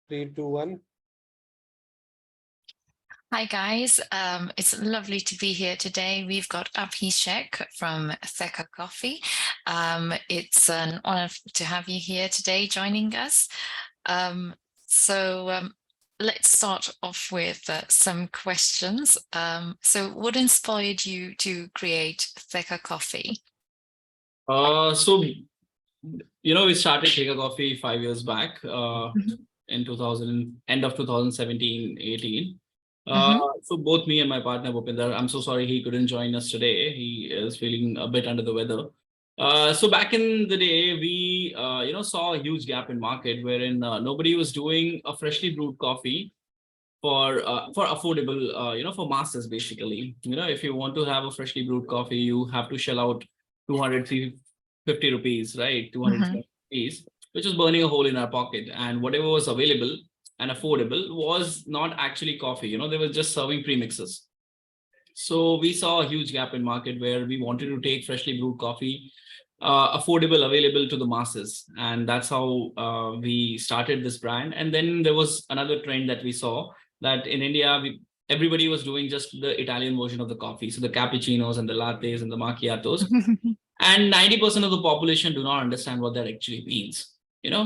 Three, two, one. Hi guys, it's lovely to be here today. We've got Abhishek from Teka Coffee. It's an honor to have you here today joining us. Um, so let's start off with some questions. So what inspired you to create Teka Coffee? We started Teka Coffee 5 years back, Mhm. in 2000, end of 2017, 18. Mhm. So both me and my partner Bhupinder, I'm so sorry he couldn't join us today. He is feeling a bit under the weather. So back in the day, we saw a huge gap in market wherein nobody was doing a freshly brewed coffee for affordable, for masses basically. If you want to have a freshly brewed coffee, you have to shell out 200, 350 rupees, right? 200 Mhm. rupees, which was burning a hole in our pocket. And whatever was available and affordable was not actually coffee. They were just serving premixes. So we saw a huge gap in market where we wanted to take freshly brewed coffee, affordable, available to the masses, and that's how we started this brand. And then there was another trend that we saw that in India, everybody was doing just the Italian version of the coffee, so the cappuccinos and the lattes and the macchiatos, and 90% of the population do not understand what that actually means.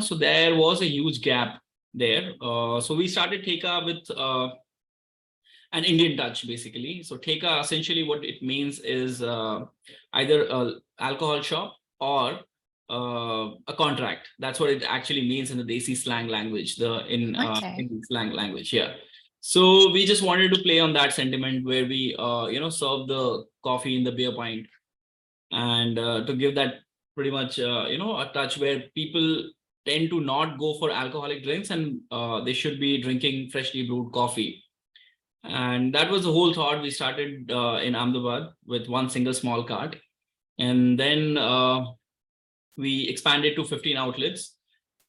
So there was a huge gap there. So we started Teka with an Indian touch, basically. So Teka, essentially what it means is either a alcohol shop or a contract. That's what it actually means in the Desi slang language, Okay. in slang language. Yeah. So we just wanted to play on that sentiment where we serve the coffee in the beer pint, and to give that pretty much a touch where people tend to not go for alcoholic drinks, and they should be drinking freshly brewed coffee. And that was the whole thought. We started in Ahmedabad with one single small cart. And then we expanded to 15 outlets.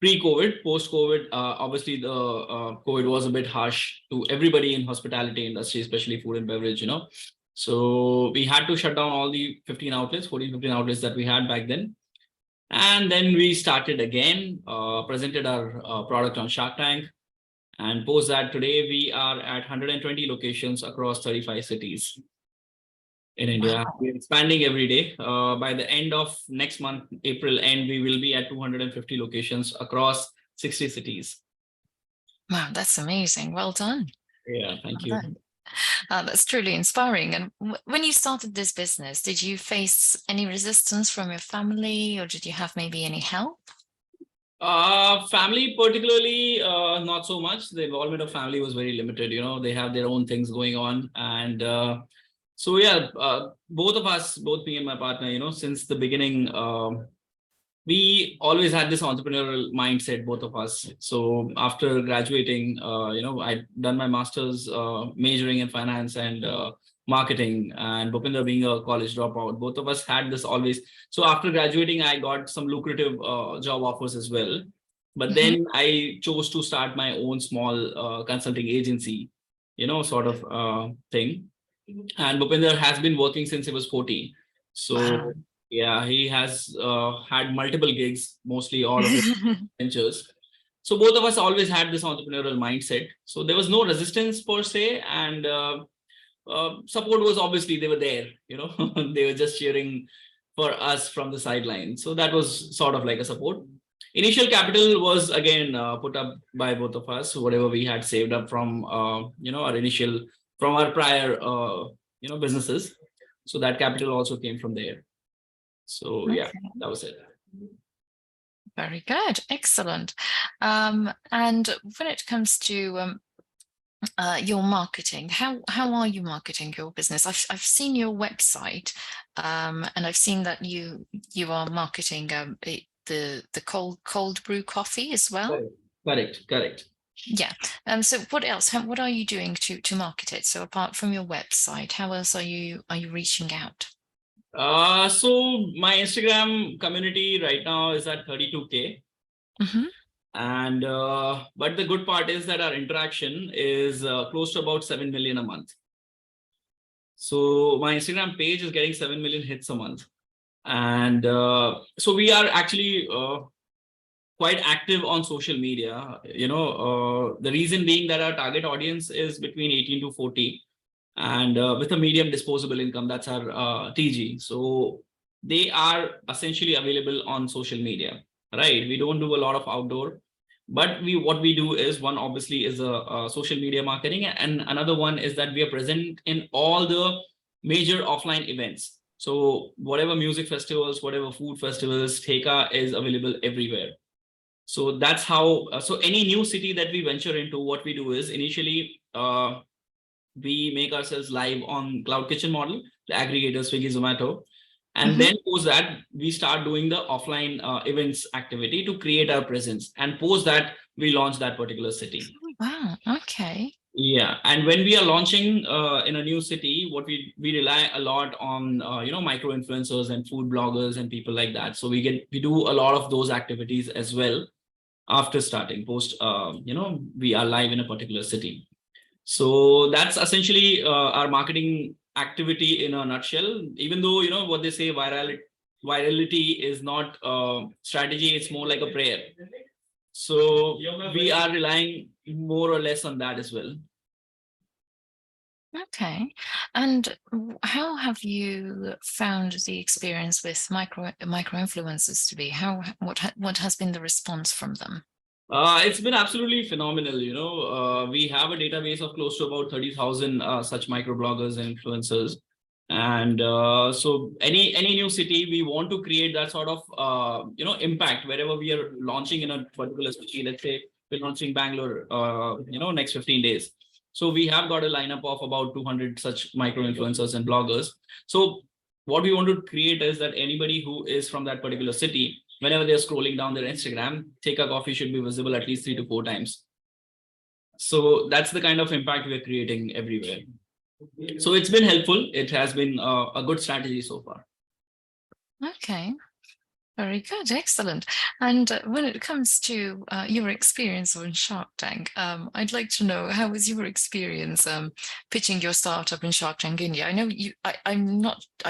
Pre-COVID, post-COVID, obviously the COVID was a bit harsh to everybody in hospitality industry, especially food and beverage. So we had to shut down all the 15 outlets, 14, 15 outlets that we had back then. And then we started again, presented our product on Shark Tank. And post that, today we are at 120 locations across 35 cities in India. Wow. We're expanding every day. By the end of next month, April end, we will be at 250 locations across 60 cities. Wow, that's amazing. Well done. Yeah, thank Well you. done. That's truly inspiring. And when you started this business, did you face any resistance from your family, or did you have maybe any help? Family particularly, not so much. The involvement of family was very limited. They have their own things going on. And so, yeah, both of us, both me and my partner, since the beginning, we always had this entrepreneurial mindset, both of us. So after graduating, I'd done my master's, majoring in finance and marketing, and Bhupinder being a college dropout, both of us had this always. So after graduating, I got some lucrative job offers as well. But Mhm. then I chose to start my own small consulting agency, sort of thing. And Bhupinder has been working since he was 14. Wow. So yeah, he has had multiple gigs, mostly all of it ventures. So both of us always had this entrepreneurial mindset. So there was no resistance per se, and support was obviously they were there. They were just cheering for us from the sideline. So that was sort of like a support. Initial capital was again put up by both of us, whatever we had saved up from our initial from our prior businesses. So that capital also came from there. So yeah, Okay, that was it. very good. Excellent. And when it comes to your marketing, how are you marketing your business? I've seen your website, and I've seen that you are marketing the cold brew coffee as well. Correct. Yeah. So what else? What are you doing to market it? So apart from your website, how else are you reaching out? So my Instagram community right now is at 32K. Hmm. And but the good part is that our interaction is close to about 7 million a month. So my Instagram page is getting 7 million hits a month. And so we are actually quite active on social media. The reason being that our target audience is between 18 to 40, and with a medium disposable income, that's our TG. So they are essentially available on social media, right? We don't do a lot of outdoor, but what we do is, one obviously is a social media marketing, and another one is that we are present in all the major offline events. So whatever music festivals, whatever food festivals, Teka is available everywhere. So that's how, so any new city that we venture into, what we do is initially we make ourselves live on cloud kitchen model, the aggregator Swiggy, Zomato, and then post that we start doing the offline events activity to create our presence, and post that we launch that particular city. Wow. Okay. Yeah, and when we are launching in a new city, what we rely a lot on micro influencers and food bloggers and people like that. So we do a lot of those activities as well after starting post we are live in a particular city. So that's essentially our marketing activity in a nutshell. Even though what they say, virality is not strategy, it's more like a prayer. So we are relying more or less on that as well. Okay. And how have you found the experience with micro influencers to be? What has been the response from them? It's been absolutely phenomenal. We have a database of close to about 30,000 such microbloggers and influencers. And so any new city, we want to create that sort of, impact wherever we are launching in a particular city. Let's say we're launching Bangalore, next 15 days. So we have got a lineup of about 200 such micro influencers and bloggers. So what we want to create is that anybody who is from that particular city, whenever they're scrolling down their Instagram, Teka Coffee should be visible at least 3 to 4 times. So that's the kind of impact we're creating everywhere. So it's been helpful. It has been a good strategy so far. Okay. Very good, excellent. And when it comes to your experience on Shark Tank, I'd like to know, how was your experience pitching your startup in Shark Tank India? I know you. I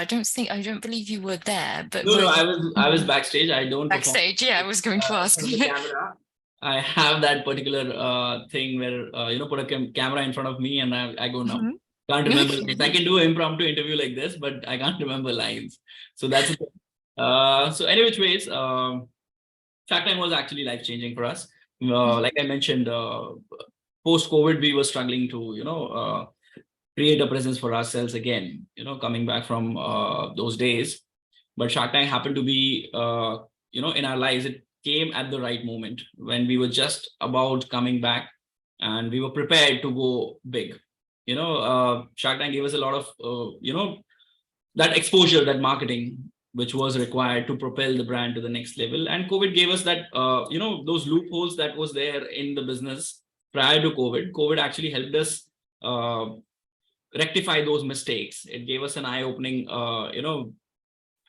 don't believe you were there, but No, I was backstage. I don't backstage. Yeah, I was going to ask. the camera. I have that particular thing where put a camera in front of me and I go now. Can't remember lines. I can do an impromptu interview like this, but I can't remember lines. So that's the thing. So any which ways, Shark Tank was actually life changing for us. Like I mentioned, post COVID, we were struggling to create a presence for ourselves again. Coming back from those days, but Shark Tank happened to be in our lives. It came at the right moment when we were just about coming back, and we were prepared to go big. Shark Tank gave us a lot of that exposure, that marketing, which was required to propel the brand to the next level. And COVID gave us that, those loopholes that was there in the business prior to COVID. COVID actually helped us rectify those mistakes. It gave us an eye-opening,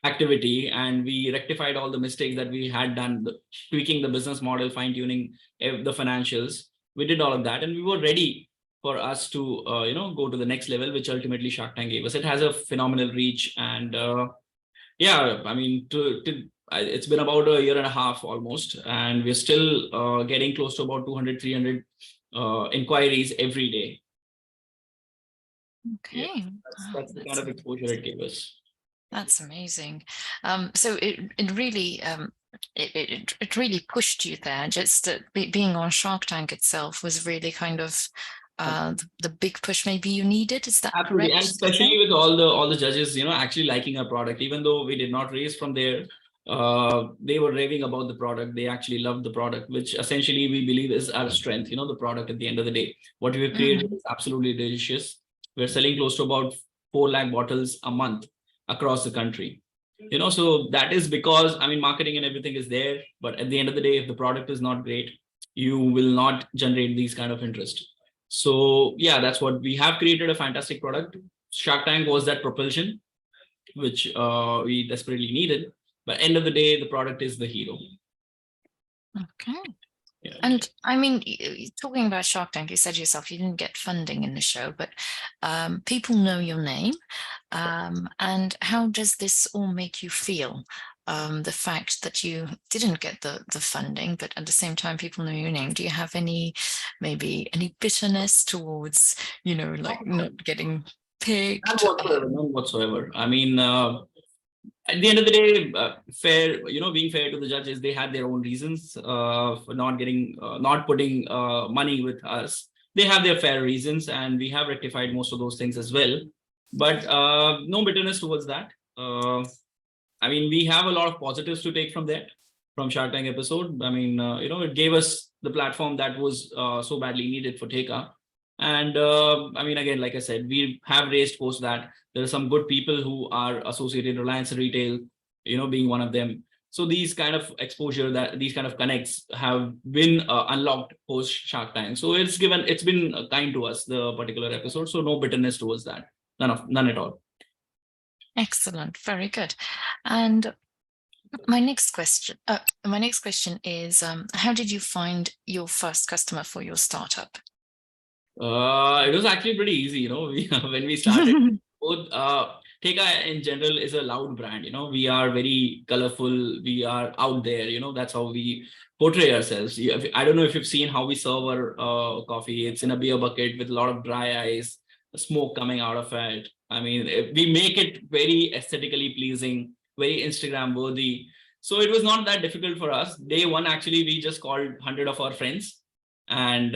activity, and we rectified all the mistakes that we had done, tweaking the business model, fine-tuning the financials. We did all of that, and we were ready for us to, go to the next level, which ultimately Shark Tank gave us. It has a phenomenal reach, and yeah, I mean, it's been about a year and a half almost, and we're still getting close to about 200, 300 inquiries every day. Okay. Yeah, that's the kind of exposure it gave us. That's amazing. So it really it really pushed you there. Just being on Shark Tank itself was really kind of the big push maybe you needed. Is that absolutely correct? And especially with all the judges actually liking our product, even though we did not raise from there. They were raving about the product. They actually loved the product, which essentially we believe is our strength. The product at the end of the day, what we've created is absolutely delicious. We're selling close to about 4 lakh bottles a month across the country. So that is because, I mean, marketing and everything is there, but at the end of the day, if the product is not great, you will not generate these kind of interest. So yeah, that's what we have created, a fantastic product. Shark Tank was that propulsion which we desperately needed, but end of the day, the product is the hero. Okay. Yeah. And I mean, talking about Shark Tank, you said yourself you didn't get funding in the show, but people know your name. And how does this all make you feel? the fact that you didn't get the funding, but at the same time people know your name. Do you have maybe any bitterness towards, like not getting None picked? whatsoever. None whatsoever. I mean, at the end of the day, fair, being fair to the judges, they had their own reasons for not putting money with us. They have their fair reasons, and we have rectified most of those things as well. But no bitterness towards that. I mean, we have a lot of positives to take from that, from Shark Tank episode. I mean, it gave us the platform that was so badly needed for Teka. And I mean, again, like I said, we have raised post that. There are some good people who are associated, Reliance Retail, being one of them. So these kind of exposure, that these kind of connects have been unlocked post Shark Tank. So it's been kind to us, the particular episode. So no bitterness towards that, none at all. Excellent, very good. And my next question is, how did you find your first customer for your startup? It was actually pretty easy, when we started. Both Teka in general is a loud brand, we are very colorful, we are out there, that's how we portray ourselves. I don't know if you've seen how we serve our coffee. It's in a beer bucket with a lot of dry ice, smoke coming out of it. I mean, we make it very aesthetically pleasing, very Instagram worthy. So it was not that difficult for us. Day one, actually, we just called 100 of our friends, and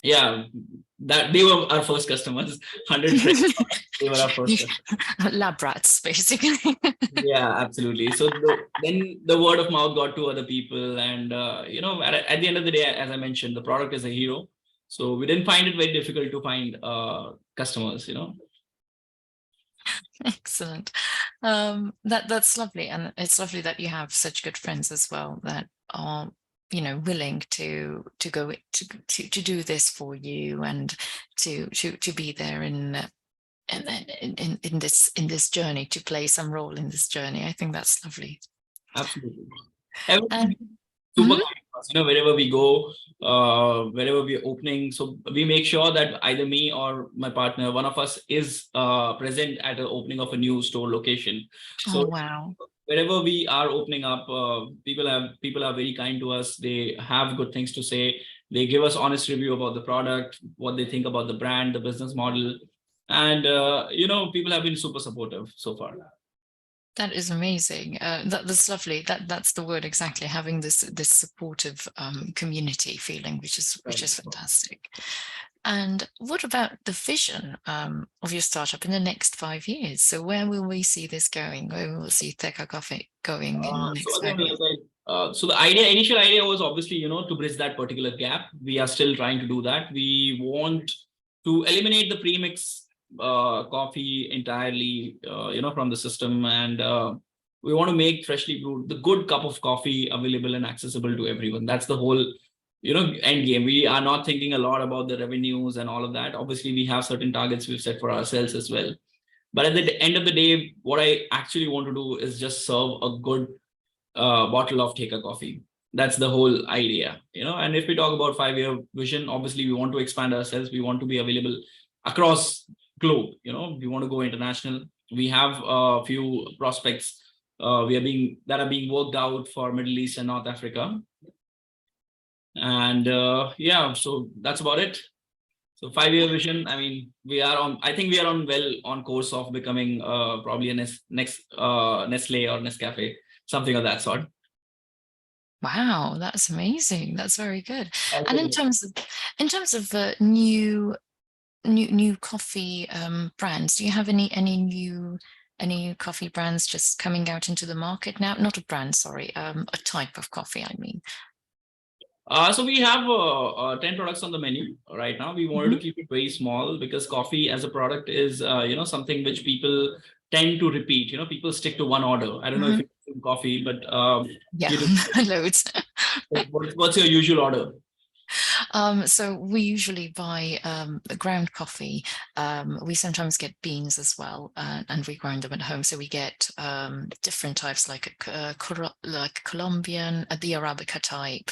yeah, that they were our first customers. 100 friends, they were our first customers. Lab rats, basically. Yeah, absolutely. So then the word of mouth got to other people, and at the end of the day, as I mentioned, the product is a hero. So we didn't find it very difficult to find customers. Excellent. That's lovely, and it's lovely that you have such good friends as well that are willing to go to do this for you, and to be there in this journey, to play some role in this journey. I think that's lovely. Absolutely. Everything And super kind to us, wherever we go, wherever we're opening. So we make sure that either me or my partner, one of us, is present at the opening of a new store location. oh, So wow. wherever we are opening up, people are very kind to us. They have good things to say. They give us honest review about the product, what they think about the brand, the business model, and people have been super supportive so far. That is amazing. That's lovely. That's the word exactly. Having this supportive community feeling, which is fantastic. And what about the vision of your startup in the next 5 years? So where will we see this going? Where will we see Teka Coffee going in the next 5 years? So the initial idea was obviously, to bridge that particular gap. We are still trying to do that. We want to eliminate the premix coffee entirely, from the system, and we want to make freshly brewed, the good cup of coffee available and accessible to everyone. That's the whole, end game. We are not thinking a lot about the revenues and all of that. Obviously, we have certain targets we've set for ourselves as well. But at the end of the day, what I actually want to do is just serve a good bottle of Teka coffee. That's the whole idea, And if we talk about 5-year vision, obviously we want to expand ourselves. We want to be available across globe. We want to go international. We have a few prospects that are being worked out for Middle East and North Africa. And so that's about it. So 5-year vision. I mean, I think we are on course of becoming probably a next Nestle or Nescafe, something of that sort. Wow, that's amazing. That's very good. And in terms of new coffee brands, do you have any coffee brands just coming out into the market now? Not a brand, sorry, a type of coffee, I mean. So we have 10 products on the menu right now. We wanted to keep it very small because coffee as a product is, something which people tend to repeat. People stick to one order. I don't know if you drink coffee, but yeah, loads. What's your usual order? So we usually buy ground coffee. We sometimes get beans as well, and we grind them at home. So we get different types, like Colombian, the Arabica type,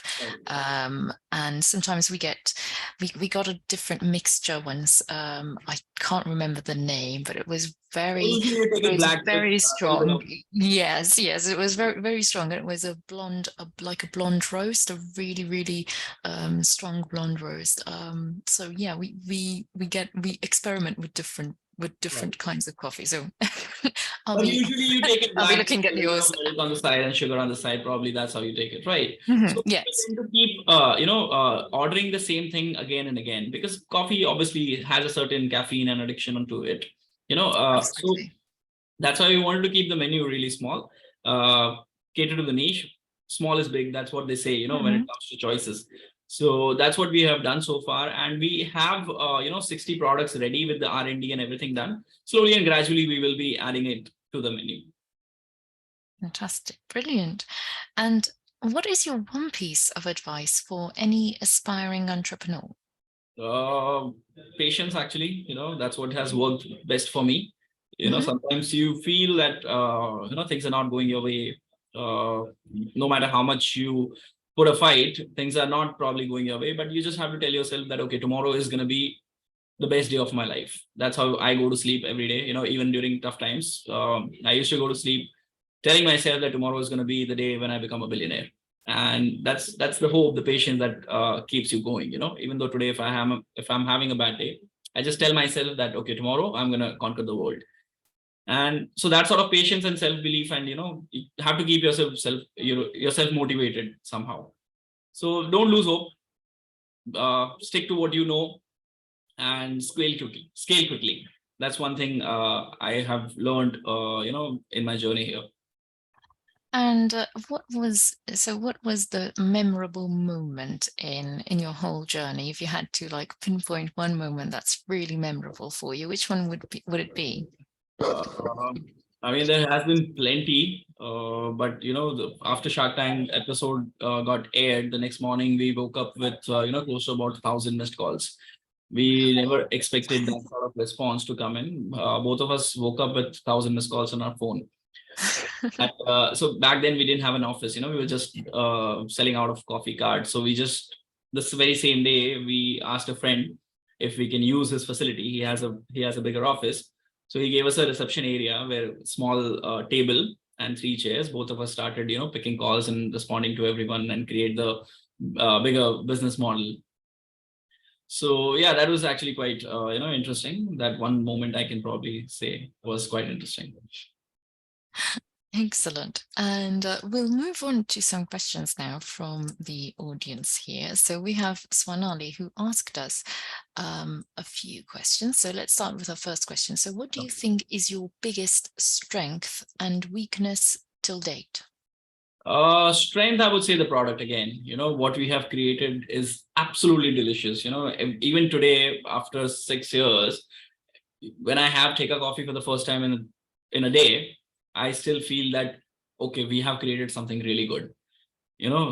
and sometimes we got a different mixture once. I can't remember the name, but it was Usually you take it black with very a little bit strong. of. Yes, yes, it was very strong. It was like a blonde roast, a really strong blonde roast. So yeah, we experiment with different kinds of coffee. So I'll But be usually you take it I'll be black with looking a at little bit of yours. milk on the side and sugar on the side. Probably that's how you take it, right? Mhm, So we yes, tend to keep, ordering the same thing again and again because coffee obviously has a certain caffeine and addiction onto it. So absolutely. that's why we wanted to keep the menu really small, uh, cater to the niche. Small is big. That's what they say, when it Mhm. comes to choices. So that's what we have done so far. And we have, 60 products ready with the R&D and everything done. Slowly and gradually, we will be adding it to the menu. Fantastic, brilliant. And what is your one piece of advice for any aspiring entrepreneur? Uh, Patience, actually, that's what has worked best for me. Mhm. Sometimes you feel that, things are not going your way. No matter how much you put a fight, things are not probably going your way, but you just have to tell yourself that, okay, tomorrow is going to be the best day of my life. That's how I go to sleep every day, even during tough times. I used to go to sleep telling myself that tomorrow is going to be the day when I become a billionaire. And that's the hope, the patience that keeps you going. Even though today, if I'm having a bad day, I just tell myself that, okay, tomorrow I'm going to conquer the world. And so that sort of patience and self belief, and you have to keep yourself motivated somehow. So don't lose hope. Stick to what you know and scale quickly. That's one thing I have learned, in my journey here. And what was the memorable moment in your whole journey? If you had to like pinpoint one moment that's really memorable for you, which one would it be? Um, I mean, there has been plenty, but after Shark Tank episode got aired, the next morning we woke up with close to about 1,000 missed calls. We never expected that sort of response to come in. Both of us woke up with 1,000 missed calls on our phone. So back then we didn't have an office. We were just selling out of coffee cards. So we just this very same day we asked a friend if we can use his facility. He has a bigger office, so he gave us a reception area where small table and three chairs. Both of us started picking calls and responding to everyone and create the bigger business model. So yeah, that was actually quite interesting. That one moment I can probably say was quite interesting. Excellent. And we'll move on to some questions now from the audience here. So we have Swanali who asked us a few questions. So let's start with our first question. So what do you think is your biggest strength and weakness till date? Strength, I would say the product again. What we have created is absolutely delicious. Even today, after 6 years, when I have Teka Coffee for the first time in a day, I still feel that, okay, we have created something really good.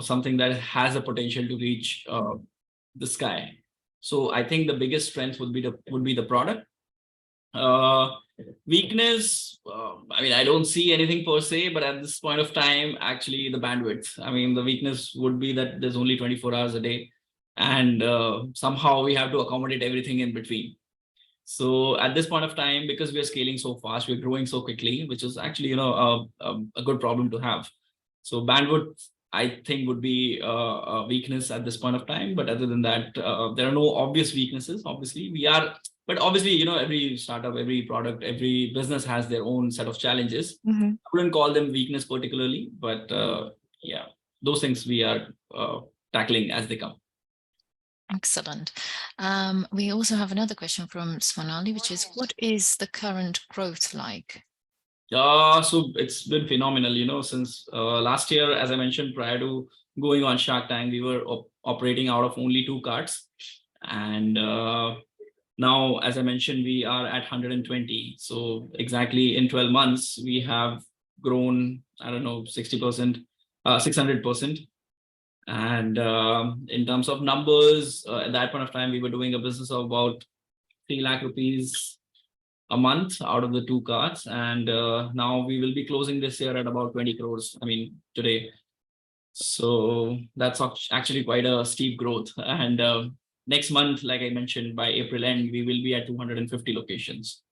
Something that has a potential to reach the sky. So I think the biggest strength would be the product. uh, Weakness, I mean, I don't see anything per se, but at this point of time, actually, the bandwidth. I mean, the weakness would be that there's only 24 hours a day, and somehow we have to accommodate everything in between. So at this point of time, because we are scaling so fast, we're growing so quickly, which is actually, a good problem to have. So bandwidth, I think, would be a weakness at this point of time. But other than that, there are no obvious weaknesses. Obviously, but obviously, every startup, every product, every business has their own set of challenges. Mhm. I wouldn't call them weakness particularly, but yeah, those things we are tackling as they come. Excellent. We also have another question from Swanali, which is, what is the current growth like? So it's been phenomenal, since last year, as I mentioned, prior to going on Shark Tank, we were operating out of only two carts. And now, as I mentioned, we are at 120. So exactly in 12 months, we have grown, I don't know, 60%, 600%. And in terms of numbers, at that point of time, we were doing a business of about 3 lakh rupees a month out of the 2 cards. And now we will be closing this year at about 20 crores. I mean, today. So that's actually quite a steep growth. And next month, like I mentioned, by April end, we will be at 250 locations.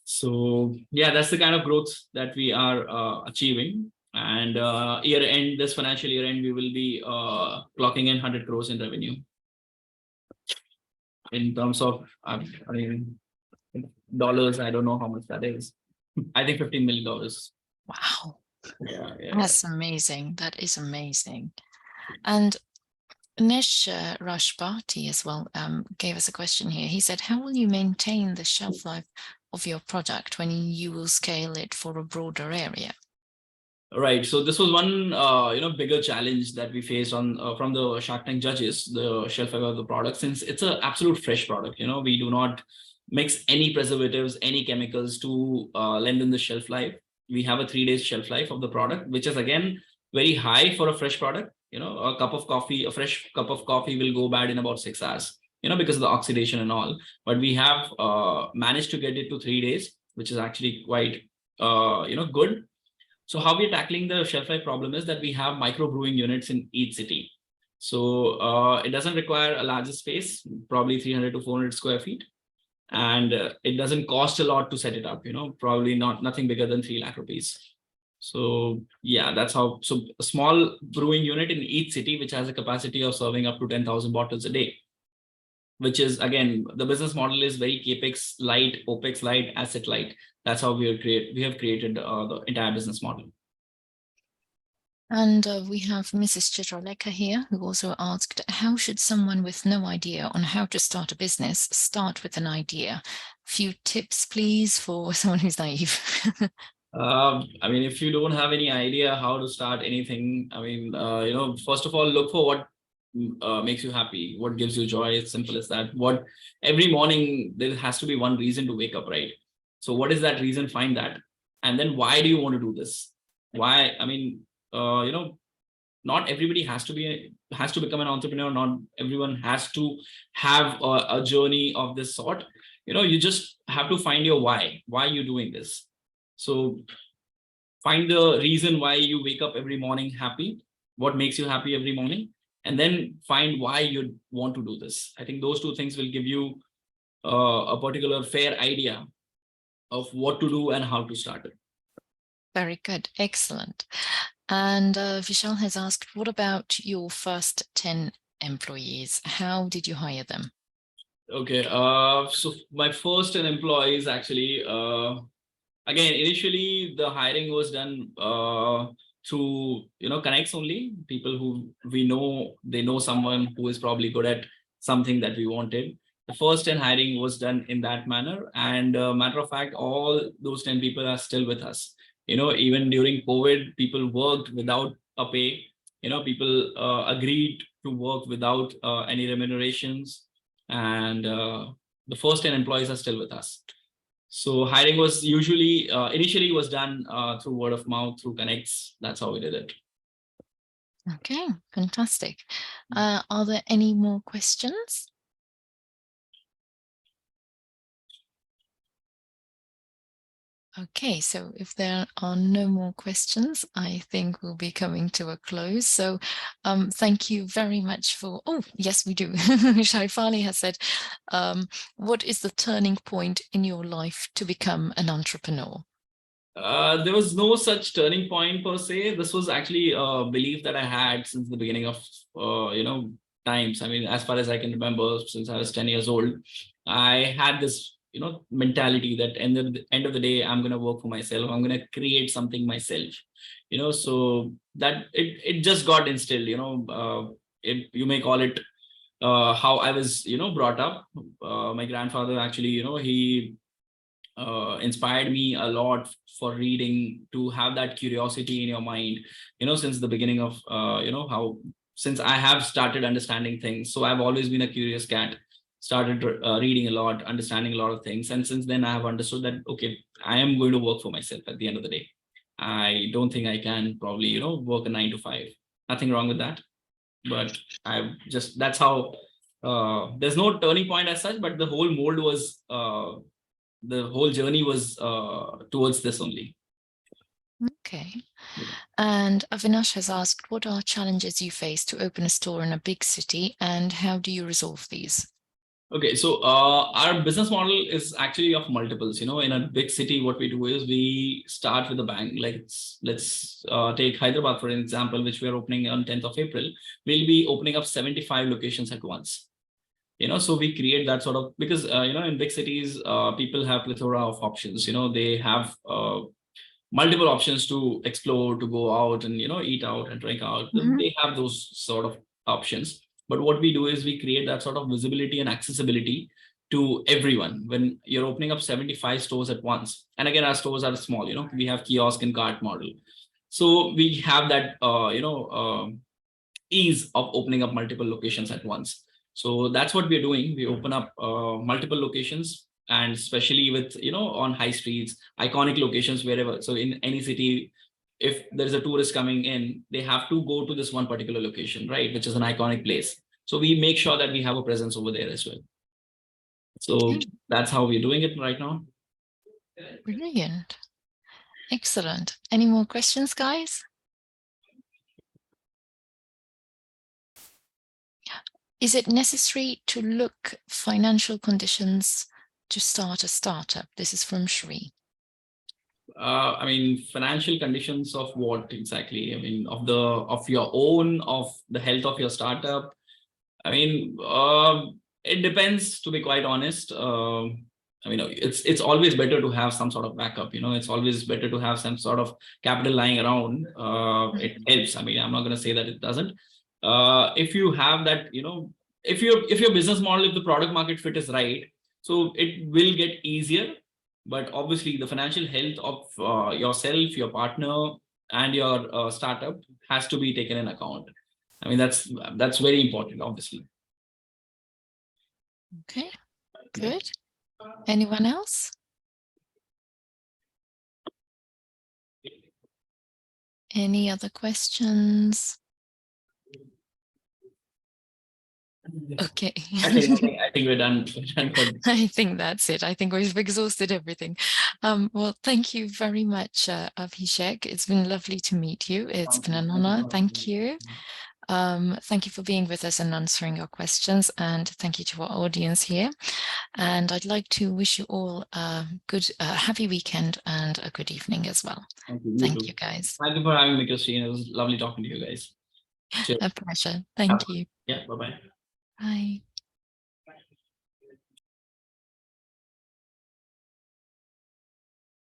So yeah, that's the kind of growth that we are achieving. And year end, this financial year end, we will be clocking in 100 crores in revenue. In terms of, I mean, dollars, I don't know how much that is. I think $15 million. Wow. Yeah, That's amazing. That is amazing. And Nish Rashbati as well gave us a question here. He said, how will you maintain the shelf life of your product when you will scale it for a broader area? Right. So this was one, bigger challenge that we faced on from the Shark Tank judges, the shelf life of the product, since it's an absolute fresh product. We do not mix any preservatives, any chemicals to lengthen the shelf life. We have a 3 days shelf life of the product, which is again very high for a fresh product. A fresh cup of coffee will go bad in about 6 hours. Because of the oxidation and all. But we have managed to get it to 3 days, which is actually quite good. So how we're tackling the shelf life problem is that we have micro brewing units in each city. So it doesn't require a larger space, probably 300 to 400 square feet. And it doesn't cost a lot to set it up, probably nothing bigger than 3 lakh rupees. So yeah, that's how. So a small brewing unit in each city, which has a capacity of serving up to 10,000 bottles a day, which is, again, the business model is very capex light, opex light, asset light. That's how we have created the entire business model. And we have Mrs. Chitraleka here, who also asked, how should someone with no idea on how to start a business start with an idea? Few tips, please, for someone who's naive. I mean, if you don't have any idea how to start anything, I mean, first of all, look for what makes you happy, what gives you joy. It's simple as that. Every morning there has to be one reason to wake up, right? So what is that reason? Find that. And then why do you want to do this? Why? I mean, not everybody has to become an entrepreneur. Not everyone has to have a journey of this sort. You just have to find your why you're doing this. So find the reason why you wake up every morning happy, what makes you happy every morning, and then find why you want to do this. I think those two things will give you a particular fair idea of what to do and how to start it. Very good. Excellent. And Vishal has asked, what about your first 10 employees? How did you hire them? Okay. So my first 10 employees actually, again, initially the hiring was done through connects only. People who we know, they know someone who is probably good at something that we wanted. The first 10 hiring was done in that manner, and matter of fact, all those 10 people are still with us. Even during COVID, people worked without a pay. People agreed to work without any remunerations, and the first 10 employees are still with us. So hiring was usually initially was done through word of mouth, through connects. That's how we did it. Okay, fantastic. Are there any more questions? Okay, so if there are no more questions, I think we'll be coming to a close. So thank you very much for, oh, yes, we do. Shaifali has said, what is the turning point in your life to become an entrepreneur? There was no such turning point per se. This was actually a belief that I had since the beginning of, times. I mean, as far as I can remember, since I was 10 years old, I had this mentality that end of the day, I'm going to work for myself. I'm going to create something myself, so that it just got instilled, you may call it how I was, brought up. My grandfather actually, he inspired me a lot for reading, to have that curiosity in your mind, since the beginning of, since I have started understanding things. So I've always been a curious cat, started reading a lot, understanding a lot of things. And since then I have understood that, okay, I am going to work for myself at the end of the day. I don't think I can probably, work a 9 to 5. Nothing wrong with that. but that's how, there's no turning point as such, but the whole mold was, the whole journey was towards this only. Okay. And Avinash has asked, what are challenges you face to open a store in a big city, and how do you resolve these? Okay, so our business model is actually of multiples. In a big city, what we do is we start with a bang. Like, let's take Hyderabad for an example, which we are opening on 10th of April. We'll be opening up 75 locations at once. So we create that sort of, because in big cities, people have plethora of options. They have multiple options to explore, to go out and eat out and drink out. They have those sort of options. But what we do is we create that sort of visibility and accessibility to everyone when you're opening up 75 stores at once. And again, our stores are small. We have kiosk and cart model, so we have that ease of opening up multiple locations at once. So that's what we're doing. We open up multiple locations, and especially with on high streets, iconic locations, wherever. So in any city, if there's a tourist coming in, they have to go to this one particular location, right, which is an iconic place. So we make sure that we have a presence over there as well. So that's how we're doing it right now. Brilliant. Excellent. Any more questions, guys? Is it necessary to look financial conditions to start a startup? This is from Shri. I mean, financial conditions of what exactly? I mean, of your own, of the health of your startup. I mean, it depends, to be quite honest. I mean, it's always better to have some sort of backup. It's always better to have some sort of capital lying around. It helps. I mean, I'm not going to say that it doesn't. If you have that, if your business model, if the product market fit is right, so it will get easier. But obviously, the financial health of yourself, your partner, and your startup has to be taken in account. I mean, that's very important, obviously. Okay, good. Anyone else? Any other questions? Okay. I think we're done. I think that's it. I think we've exhausted everything. Well, thank you very much, Abhishek. It's been lovely to meet you. It's been an honor. Thank you. Thank you for being with us and answering our questions, and thank you to our audience here. And I'd like to wish you all a good, happy weekend and a good evening as well. Thank you, guys. Thank you for having me, Christine. It was lovely talking to you guys. Cheers. A pleasure. Thank you. Yeah, bye-bye. Bye.